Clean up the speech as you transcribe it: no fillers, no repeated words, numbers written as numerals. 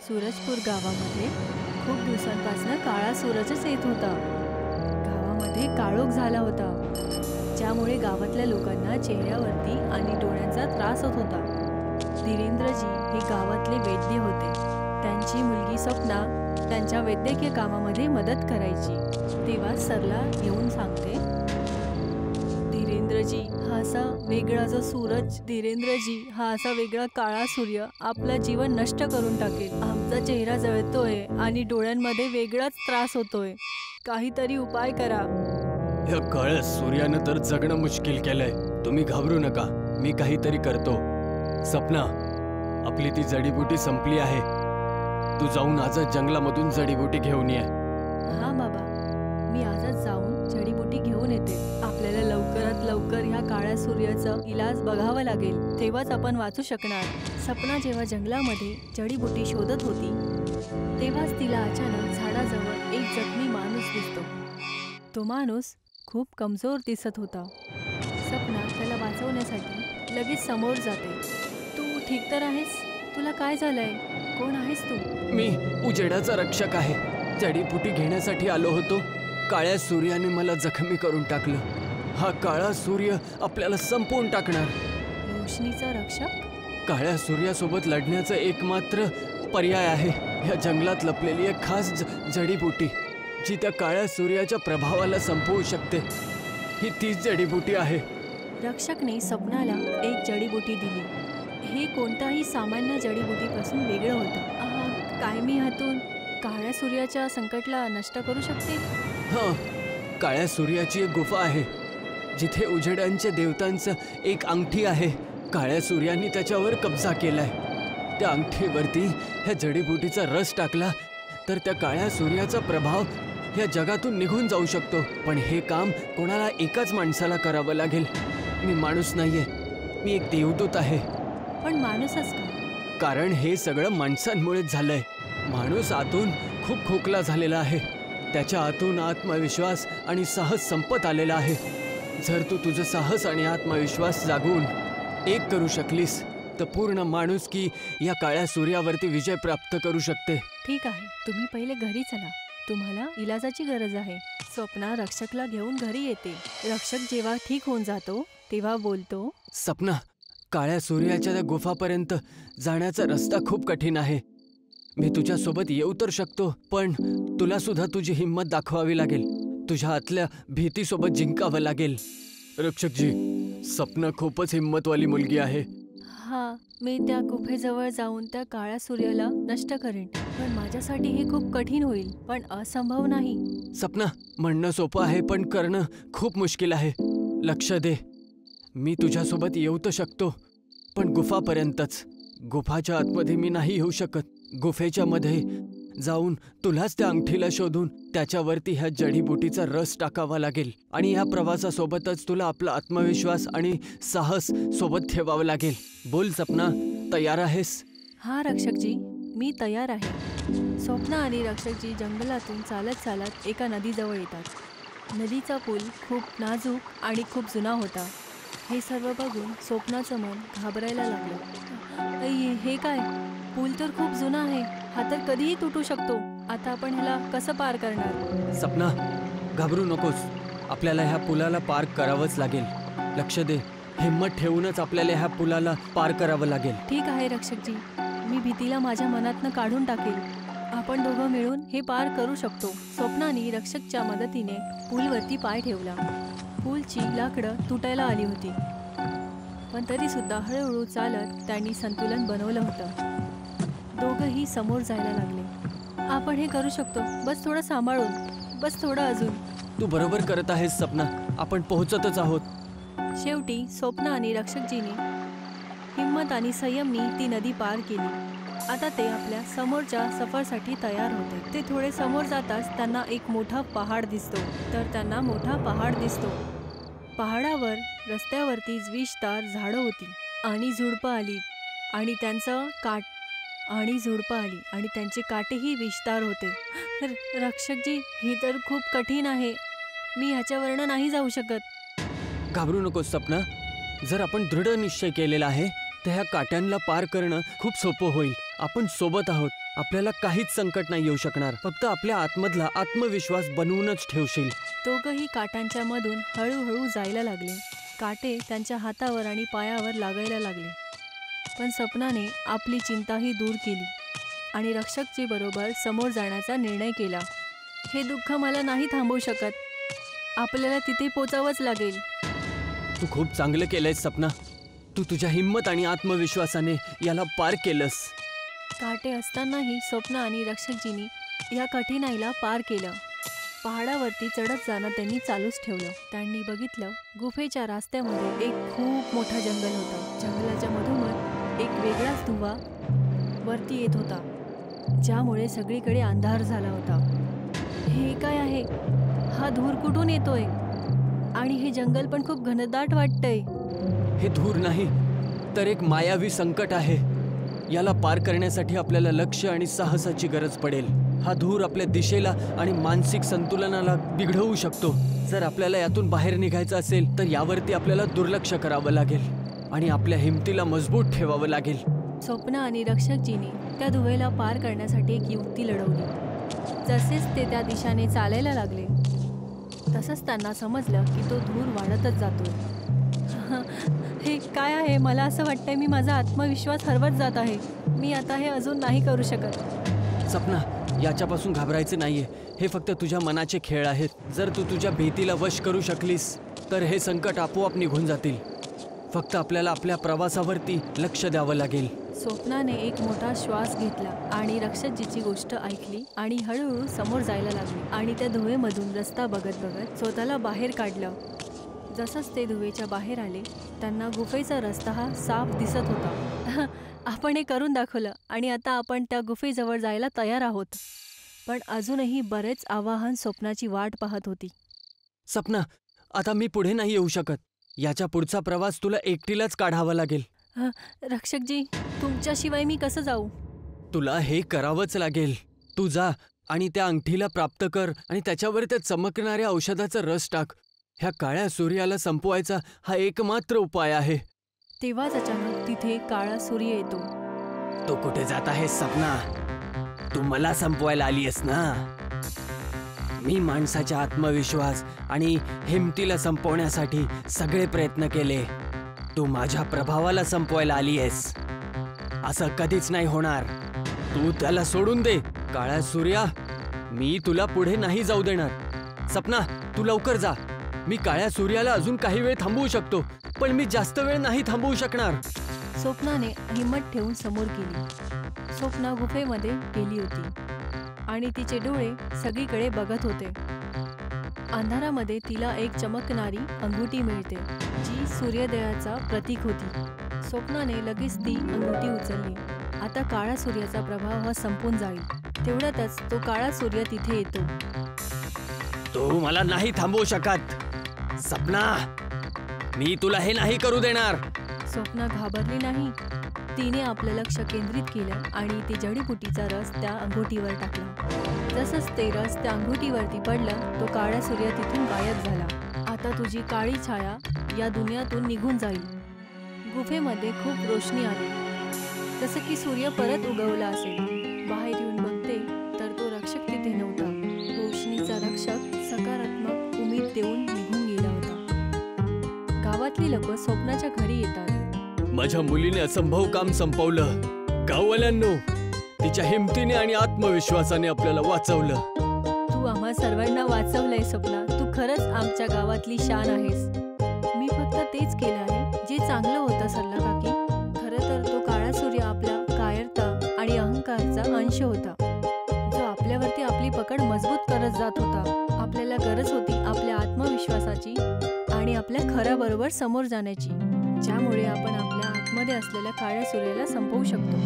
सूरजपूर गावामध्ये खूप दिवसांपासून काळा सूरजच येत होता. गावामध्ये काळोख झाला होता, ज्यामुळे गावातल्या लोकांना चेहऱ्यावरती आणि डोळ्यांचा त्रास होत होता. धीरेंद्रजी हे गावातले वैद्य होते. त्यांची मुलगी स्वप्ना त्यांच्या वैद्यकीय कामामध्ये मदत करायची. तेव्हा सरला येऊन सांगते, धीरेंद्रजी हा असा वेगळा जो सूरज, धीरेंद्रजी हा असा वेगळा काळा सूर्य आपलं जीवन नष्ट करून टाकेल. आमचा चेहरा जळतोय आणि डोळ्यांमध्ये वेगळाच त्रास होतोय. काहीतरी उपाय करा. या काळ्या सूर्यानं तर जगणं मुश्किल केलंय. तुम्ही घाबरू नका, मी काहीतरी करतो. सपना, आपली ती जडीबुटी संपली आहे. तू जाऊन आजच जंगलामधून जडीबुटी घेऊन ये. हा बाबा, मी आजच जाऊन जडीबुटी घेऊन येते. आपल्याला लवकरात लवकर ह्या काळ्या सूर्याचं इलाज बघावं लागेल, तेव्हाच आपण वाचू शकणार. सपना जेव्हा जंगलामध्ये जडीबुटी शोधत होती, तेव्हाच तिला अचानक झाडाजवळ एक जखमी माणूस दिसतो. तो माणूस खूप कमजोर दिसत होता. सपना त्याला वाचवण्यासाठी लगेच समोर जाते. तू ठीक तर आहेस? तुला काय झालंय? कोण आहेस तू? मी उजेडाचा रक्षक आहे. जडीबुटी घेण्यासाठी आलो होतो. काळ्या सूर्याने मला जखमी करून टाकलं. हा काळा सूर्य आपल्याला संपवून टाकणार. रोशनीचा रक्षक? काळ्या सूर्यासोबत लढण्याचा एकमात्र पर्याय आहे या जंगलात लपलेली एक खास जडीबुटी, जी त्या काळ्या सूर्याच्या प्रभावाला संपवू शकते. ही तीच जडीबुटी आहे. रक्षकने सपनाला एक जडीबुटी दिली. हे कोणत्याही सामान्य जडीबुटीपासून वेगळं होतं. काय मी हातून काळ्या सूर्याच्या संकटला नष्ट करू शकते? हां, काळ्या सूर्याची एक गुफा आहे, जिथे उजेडांच्या देवतांचं एक अंगठी आहे. काळ्या सूर्याने त्याच्यावर कब्जा केलाय. त्या अंगठीवरती ह्या जडीबुटीचा रस टाकला तर त्या काळ्या सूर्याचा प्रभाव ह्या जगातून निघून जाऊ शकतो. पण हे काम कोणाला एकाच माणसाला करावं लागेल. मी माणूस नाहीये, मी एक देवदूत आहे. पण माणूसच का? कारण हे सगळं माणसांमुळेच झालंय. माणूस आतून खूप खोकला झालेला आहे. त्याच्या आतून आत्मविश्वास आणि साहस संपत आलेला आहे. जर तू तुझं साहस आणि आत्मविश्वास जागवून एक करू शकलीस तर पूर्ण माणुसकी या काळ्या सूर्यावरती विजय प्राप्त करू शकते. ठीक आहे, तुम्ही पहिले घरी चला. तुम्हाला इलाजाची गरज आहे. स्वप्ना रक्षकला घेऊन घरी येते. रक्षक जेव्हा ठीक होऊन जातो तेव्हा बोलतो, सपना, काळ्या सूर्याच्या त्या गुफापर्यंत जाण्याचा रस्ता खूप कठीण आहे. मी तुझ्यासोबत येऊ तर शकतो, पण तुला सुद्धा तुझी हिंमत दाखवावी लागेल. तुझ्या आतल्या भीतीसोबत जिंकावं लागेल. रक्षकजी, सपना खूपच हिंमतवाली मुलगी आहे. हा, मी त्या गुफेजवळ जाऊन त्या काळ्या सूर्याला नष्ट करेन, पण माझ्यासाठी हे खूप कठीण होईल, पण असंभव नाही. सपना, म्हणणं सोपं आहे पण करणं खूप मुश्किल आहे. लक्ष दे, मी तुझ्यासोबत येऊ तर शकतो, पण गुफापर्यंतच. गुफाच्या आतमध्ये मी नाही येऊ शकत. गुफेच्या मध्ये जाऊन तुलाच त्या अंगठीला शोधून त्याच्यावरती ह्या जडीबुटीचा रस टाकावा लागेल. आणि ह्या प्रवासासोबतच तुला आपला आत्मविश्वास आणि साहस सोबत ठेवावं लागेल. बोल सपना, तयार आहेस? हा रक्षकजी, मी तयार आहे. स्वप्ना आणि रक्षकजी जंगलातून चालत चालत एका नदीजवळ येतात. नदीचा पूल खूप नाजूक आणि खूप जुना होता. हे सर्व बघून स्वप्नाचं मन घाबरायला लागलं. हे काय? पूल तर खूप जुना आहे. हा तर कधीही तुटू शकतो. आता आपण ह्याला कसं पार करणार? सपना, घाबरू नकोस. आपल्याला ह्या पुलाला पार करावंच लागेल. लक्ष दे, हिम्मत ठेवूनच आपल्याला ह्या पुलाला पार करावं लागेल. ठीक आहे रक्षकजी, मी भीतीला माझ्या मनातनं काढून टाकेल. आपण दोघं मिळून हे पार करू शकतो. स्वप्नाने रक्षकच्या मदतीने पूलवरती पाय ठेवला. पूलची लाकडं तुटायला आली होती, पण तरी सुद्धा हळूहळू चालत त्यांनी संतुलन बनवलं होतं. दोघंही समोर जायला लागले. आपण हे करू शकतो. बस थोडं सांभाळून, बस थोडं अजून. तू बरोबर करत आहेस सपना, आपण पोहोचतच आहोत. शेवटी स्वप्ना आणि रक्षकजीने हिम्मत आणि संयमनी ती नदी पार केली. आता ते आपल्या समोरच्या सफरसाठी तयार होते. ते थोडे समोर जाताच त्यांना एक मोठा पहाड दिसतो. पहाडावर रस्त्यावरती विषदार झाडं होती आणि झुडपं आली आणि त्यांचे काटेही विषदार होते. रक्षकजी, हे तर खूप कठीण आहे. मी ह्याच्यावरनं नाही जाऊ शकत. घाबरू नकोस सपना. जर आपण दृढ निश्चय केलेला आहे तर ह्या काट्यांना पार करणं खूप सोपं होईल. आपण सोबत आहोत. आपल्याला काहीच संकट नाही येऊ शकणार. फक्त आपल्या आतमधला आत्मविश्वास बनवूनच ठेवशील. दोघंही काटांच्या मधून हळूहळू जायला लागले. काटे त्यांच्या हातावर आणि पायावर लागायला लागले. पण सपनाने आपली चिंताही दूर केली आणि रक्षकजी बरोबर समोर जाण्याचा निर्णय केला. हे दुःख मला नाही थांबवू शकत. आपल्याला तिथे पोचावंच लागेल. तू खूप चांगलं केलंयस सपना. तू तुझ्या हिंमत आणि आत्मविश्वासाने याला पार केलंस. काटे असतानाही स्वप्ना आणि रक्षकजींनी या कठीणाईला पार केलं. पहाडावरती चढत जाणं त्यांनी चालूच ठेवलं. त्यांनी बघितलं गुफेच्या रस्त्यामध्ये एक खूप मोठा जंगल होता. जंगलाच्या मधोमध एक वेगळाच धुवा वरती येत होता, ज्यामुळे सगळीकडे अंधार झाला होता. हे काय आहे? हा धूर कुठून येतोय? आणि हे जंगल पण खूप घनदाट वाटतंय. हे धूर नाही तर एक मायावी संकट आहे. याला पार करण्यासाठी आपल्याला लक्ष आणि साहसाची गरज पडेल. हा धूर आपल्या दिशेला आणि मानसिक संतुलनाला बिघडवू शकतो. जर आपल्याला यातून बाहेर निघायचं असेल तर यावरती आपल्याला दुर्लक्ष करावं लागेल आणि आपल्या हिमतीला मजबूत ठेवावं लागेल. स्वप्ना आणि रक्षकजींनी त्या धुवेला पार करण्यासाठी एक युक्ती लढवली. जसेच ते त्या दिशेने चालायला लागले तसंच त्यांना समजलं की तो धूर वाढतच जातोय. हे काय आहे? मला असं वाटतंय मी माझा आत्मविश्वास हरवत जात आहे. मी आता हे अजून नाही करू शकत. सपना, याच्यापासून घाबरायचं नाहीये. हे फक्त तुझ्या मनाचे खेळ आहेत. जर तू तुझ्या भीतीला वश करू शकलीस तर हे संकट आपोआप निघून जातील. फक्त आपल्याला आपल्या प्रवासावरती लक्ष द्यावं लागेल. स्वप्नाने एक मोठा श्वास घेतला आणि रक्षकजीची गोष्ट ऐकली आणि हळूहळू समोर जायला लागली आणि त्या धुवेमधून रस्ता बघत बघत स्वतःला बाहेर काढलं. जसंच ते धुवेच्या बाहेर आले त्यांना गुफेचा रस्ता हा साफ दिसत होता. आपण हे करून दाखवलं आणि आता आपण त्या गुफेजवळ जायला तयार आहोत. पण अजूनही बरेच आवाहन स्वप्नाची वाट पाहत होती. सपना, आता मी पुढे नाही येऊ शकत. याच्या पुढचा प्रवास तुला एकटीलाच काढावा लागेल. रक्षकजी, तुमच्याशिवाय मी कसं जाऊ? तुला हे करावंच लागेल. तू जा आणि त्या अंगठीला प्राप्त कर आणि त्याच्यावर त्या चमकणाऱ्या औषधाचा रस टाक. ह्या काळ्या सूर्याला संपवायचा हा एकमात्र उपाय आहे. तेव्हाच अचानक तिथे काळा सूर्य येतो. तू कुठे जात आहेस सपना? तू मला संपवायला आलीयस ना? मी माणसाचा आत्मविश्वास आणि हिमतीला संपवण्यासाठी सगळे प्रयत्न केले. तू माझ्या प्रभावाला संपवायला आलीयस. असं कधीच नाही होणार. तू त्याला सोडून दे. काळ्या सूर्या, मी तुला पुढे नाही जाऊ देणार. सपना, तू लवकर जा. मी काळ्या सूर्याला अजून काही वेळ थांबवू शकतो, पण मी जास्त वेळ नाही थांबवू शकणार. स्वप्नाने हिम्मत ठेवून समोर गेली. स्वप्ना गुफेमध्ये गेली होती आणि तिचे डोळे सगळीकडे बघत होते. अंधारामध्ये तिला एक चमकणारी अंगुठी मिळते जी सूर्योदयाचा प्रतीक होती. स्वप्नाने लगेच ती अंगुठी उचलली. आता काळा सूर्याचा प्रभाव हा संपून जाईल. तेवढ्यातच तो काळा सूर्य तिथे येतो. तू मला नाही थांबवू शकत सपना. मी तुला हे नाही करू देणार. स्वप्ना घाबरली नाही. तिने आपलं लक्ष केंद्रित केलं आणि ती जडीबुटीचा रस त्या अंगुठीवर टाकला. जसंच ते रस त्या अंगुठीवरती पडलं तो काळा सूर्य तिथून गायब झाला. आता तुझी काळी छाया या दुनियातून निघून जाईल. गुफेमध्ये खूप रोशनी आली, जसं की सूर्य परत उगवला असेल. बाहेर येऊन बघते तर तो रक्षक तिथे नव्हता. रोशनीचा रक्षक सकारात्मक उमेद देऊन निघून गेला होता. गावातली लोक स्वप्नाच्या घरी येतात. माझ्या मुलीने असंभव काम संपवलं. गाववाल्यांनो, तिच्या हिमतीने आणि आत्मविश्वासाने आपल्याला वाचवलं. तू आम्हा सर्वांना वाचवलंय स्वप्ना. तू खरंच आमच्या गावातली शान आहेस. मी फक्त तेच केलं आहे जे चांगलं होतं सरला काकी. खरं तर तो काळा सूर्य आपला कायरता आणि अहंकारचा अंश होता, जो आपल्यावरती आपली पकड मजबूत करत जात होता. आपल्याला गरज होती आपल्या आत्मविश्वासाची आणि आपल्या खऱ्याबरोबर समोर जाण्याची, ज्यामुळे आपण आपल्या आतमध्ये असलेल्या काळ्या सूर्याला संपवू शकतो.